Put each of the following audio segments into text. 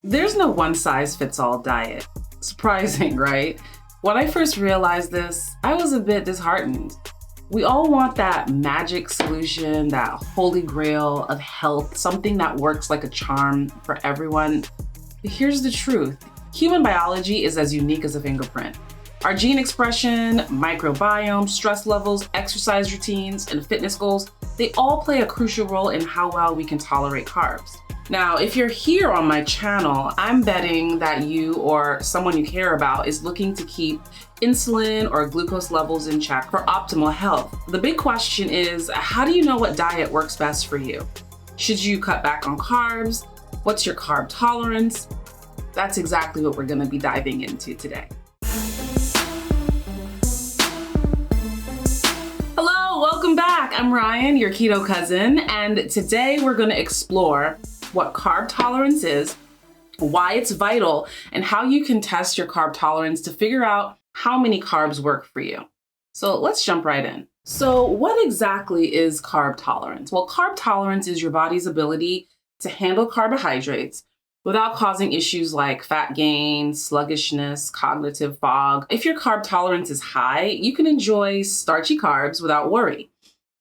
There's no one-size-fits-all diet. Surprising, right? When I first realized this, I was a bit disheartened. We all want that magic solution, that holy grail of health, something that works like a charm for everyone. But here's the truth. Human biology is as unique as a fingerprint. Our gene expression, microbiome, stress levels, exercise routines, and fitness goals, they all play a crucial role in how well we can tolerate carbs. Now, if you're here on my channel, I'm betting that you or someone you care about is looking to keep insulin or glucose levels in check for optimal health. The big question is, how do you know what diet works best for you? Should you cut back on carbs? What's your carb tolerance? That's exactly what we're going to be diving into today. Hello, welcome back. I'm Ryan, your keto cousin, and today we're going to explore what carb tolerance is, why it's vital, and how you can test your carb tolerance to figure out how many carbs work for you. So let's jump right in. So what exactly is carb tolerance? Well, carb tolerance is your body's ability to handle carbohydrates without causing issues like fat gain, sluggishness, cognitive fog. If your carb tolerance is high, you can enjoy starchy carbs without worry.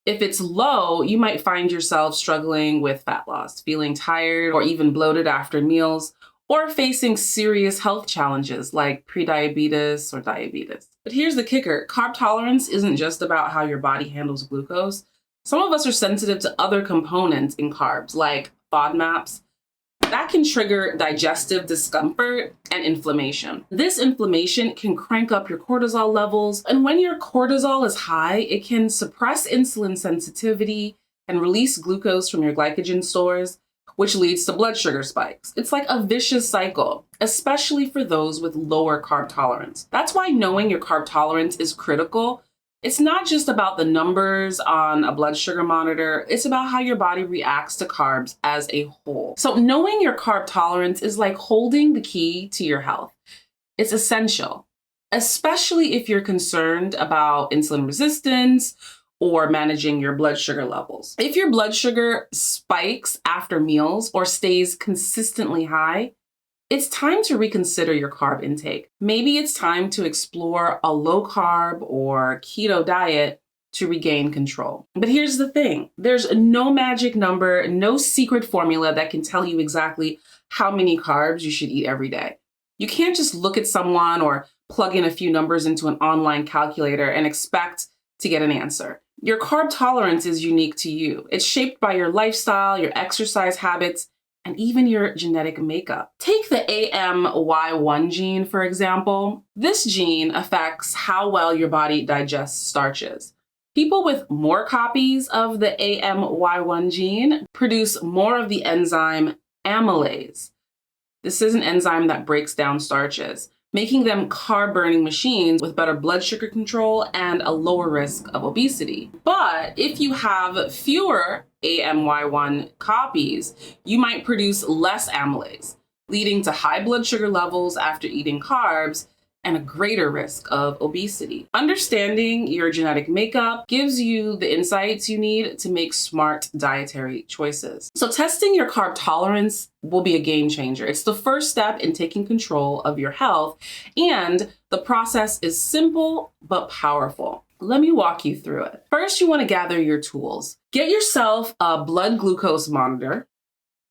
If it's low, you might find yourself struggling with fat loss, feeling tired or even bloated after meals, or facing serious health challenges like prediabetes or diabetes. But here's the kicker. Carb tolerance isn't just about how your body handles glucose. Some of us are sensitive to other components in carbs like FODMAPs. That can trigger digestive discomfort and inflammation. This inflammation can crank up your cortisol levels, and when your cortisol is high, it can suppress insulin sensitivity and release glucose from your glycogen stores, which leads to blood sugar spikes. It's like a vicious cycle, especially for those with lower carb tolerance. That's why knowing your carb tolerance is critical. It's not just about the numbers on a blood sugar monitor, it's about how your body reacts to carbs as a whole. So knowing your carb tolerance is like holding the key to your health. It's essential, especially if you're concerned about insulin resistance or managing your blood sugar levels. If your blood sugar spikes after meals or stays consistently high, it's time to reconsider your carb intake. Maybe it's time to explore a low carb or keto diet to regain control. But here's the thing, there's no magic number, no secret formula that can tell you exactly how many carbs you should eat every day. You can't just look at someone or plug in a few numbers into an online calculator and expect to get an answer. Your carb tolerance is unique to you. It's shaped by your lifestyle, your exercise habits, and even your genetic makeup. Take the AMY1 gene, for example. This gene affects how well your body digests starches. People with more copies of the AMY1 gene produce more of the enzyme amylase. This is an enzyme that breaks down starches, making them carb-burning machines with better blood sugar control and a lower risk of obesity. But if you have fewer AMY1 copies, you might produce less amylase, leading to high blood sugar levels after eating carbs and a greater risk of obesity. Understanding your genetic makeup gives you the insights you need to make smart dietary choices. So testing your carb tolerance will be a game changer. It's the first step in taking control of your health, and the process is simple but powerful. Let me walk you through it. First, you want to gather your tools. Get yourself a blood glucose monitor,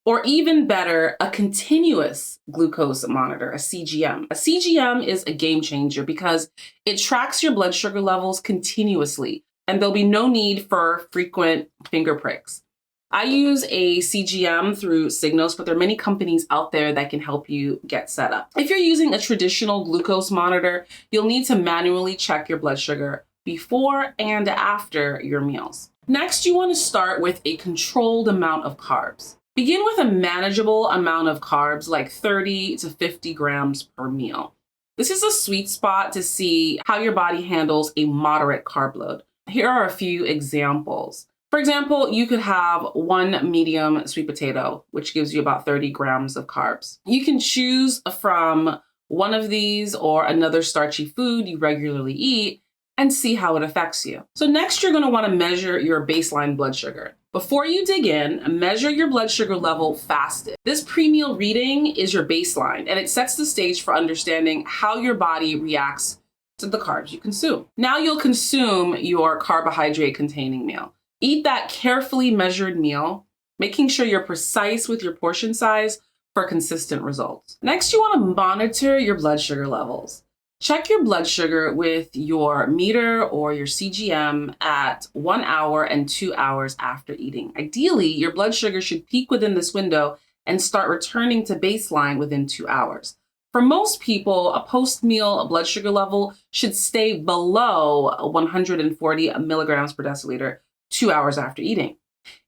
or even better, a continuous glucose monitor, a CGM. A CGM is a game changer because it tracks your blood sugar levels continuously, and there'll be no need for frequent finger pricks. I use a CGM through Signos, but there are many companies out there that can help you get set up. If you're using a traditional glucose monitor, you'll need to manually check your blood sugar before and after your meals. Next, you want to start with a controlled amount of carbs. Begin with a manageable amount of carbs, like 30 to 50 grams per meal. This is a sweet spot to see how your body handles a moderate carb load. Here are a few examples. For example, you could have one medium sweet potato, which gives you about 30 grams of carbs. You can choose from one of these or another starchy food you regularly eat and see how it affects you. So next, you're going to want to measure your baseline blood sugar. Before you dig in, measure your blood sugar level fasted. This pre-meal reading is your baseline, and it sets the stage for understanding how your body reacts to the carbs you consume. Now you'll consume your carbohydrate-containing meal. Eat that carefully measured meal, making sure you're precise with your portion size for consistent results. Next, you want to monitor your blood sugar levels. Check your blood sugar with your meter or your CGM at 1 hour and 2 hours after eating. Ideally, your blood sugar should peak within this window and start returning to baseline within 2 hours. For most people, a post-meal blood sugar level should stay below 140 milligrams per deciliter 2 hours after eating.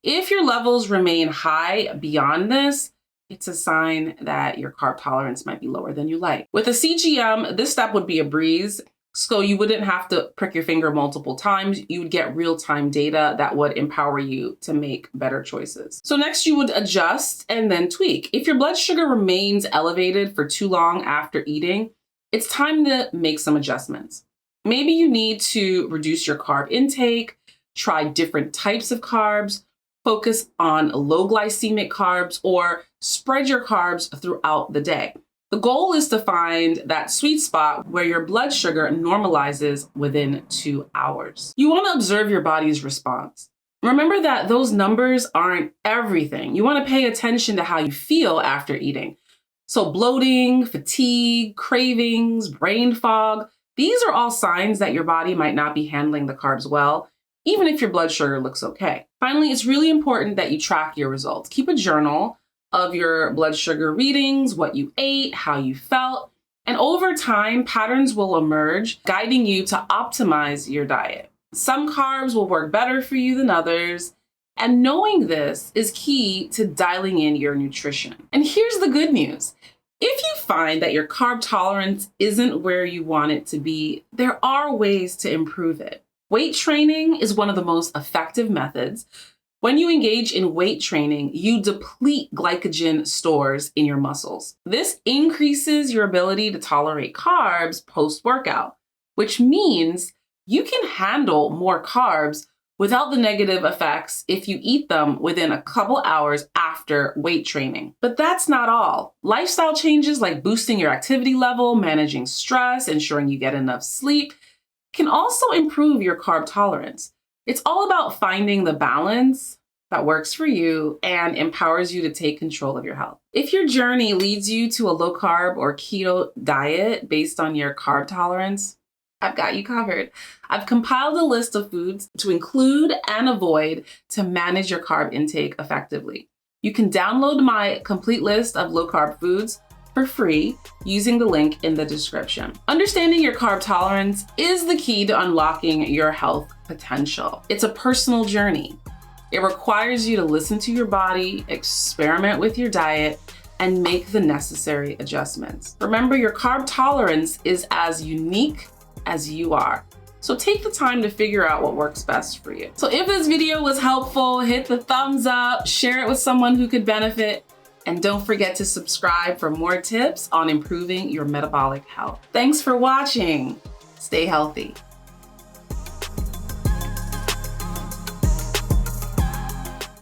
If your levels remain high beyond this, it's a sign that your carb tolerance might be lower than you like. With a CGM, this step would be a breeze. So you wouldn't have to prick your finger multiple times. You would get real-time data that would empower you to make better choices. So next you would adjust and then tweak. If your blood sugar remains elevated for too long after eating, it's time to make some adjustments. Maybe you need to reduce your carb intake, try different types of carbs, focus on low glycemic carbs, or spread your carbs throughout the day. The goal is to find that sweet spot where your blood sugar normalizes within 2 hours. You want to observe your body's response. Remember that those numbers aren't everything. You want to pay attention to how you feel after eating. So bloating, fatigue, cravings, brain fog, these are all signs that your body might not be handling the carbs well, even if your blood sugar looks okay. Finally, it's really important that you track your results. Keep a journal of your blood sugar readings, what you ate, how you felt, and over time, patterns will emerge, guiding you to optimize your diet. Some carbs will work better for you than others, and knowing this is key to dialing in your nutrition. And here's the good news. If you find that your carb tolerance isn't where you want it to be, there are ways to improve it. Weight training is one of the most effective methods. When you engage in weight training, you deplete glycogen stores in your muscles. This increases your ability to tolerate carbs post-workout, which means you can handle more carbs without the negative effects if you eat them within a couple hours after weight training. But that's not all. Lifestyle changes like boosting your activity level, managing stress, ensuring you get enough sleep, can also improve your carb tolerance. It's all about finding the balance that works for you and empowers you to take control of your health. If your journey leads you to a low carb or keto diet based on your carb tolerance, I've got you covered. I've compiled a list of foods to include and avoid to manage your carb intake effectively. You can download my complete list of low carb foods for free using the link in the description. Understanding your carb tolerance is the key to unlocking your health potential. It's a personal journey. It requires you to listen to your body, experiment with your diet, and make the necessary adjustments. Remember, your carb tolerance is as unique as you are. So take the time to figure out what works best for you. So if this video was helpful, hit the thumbs up, share it with someone who could benefit, and don't forget to subscribe for more tips on improving your metabolic health. Thanks for watching. Stay healthy.